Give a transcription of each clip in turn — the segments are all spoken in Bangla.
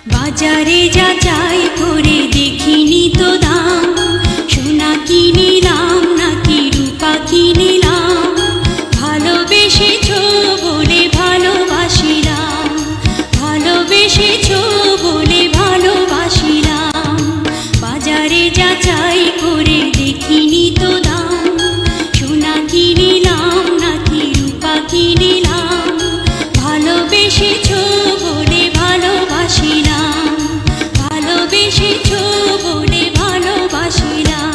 বাজারে যাচাই করে দেখিনি তো দাম, সোনা কিনিলাম নাকি রূপা কিনিলাম, ভালোবেসেছো বলে ভালোবাসিলাম, ভালোবেসেছো বলে ভালোবাসিলাম। বাজারে যাচাই করে দেখিনি তো দাম, সোনা কিনিলাম নাকি রূপা কিনিলাম, ভালোবেসেছো বলে ভালোবাসিলাম, ভালোবেসেছো বলে ভালোবাসিলাম।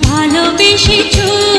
ভালোবেসেছো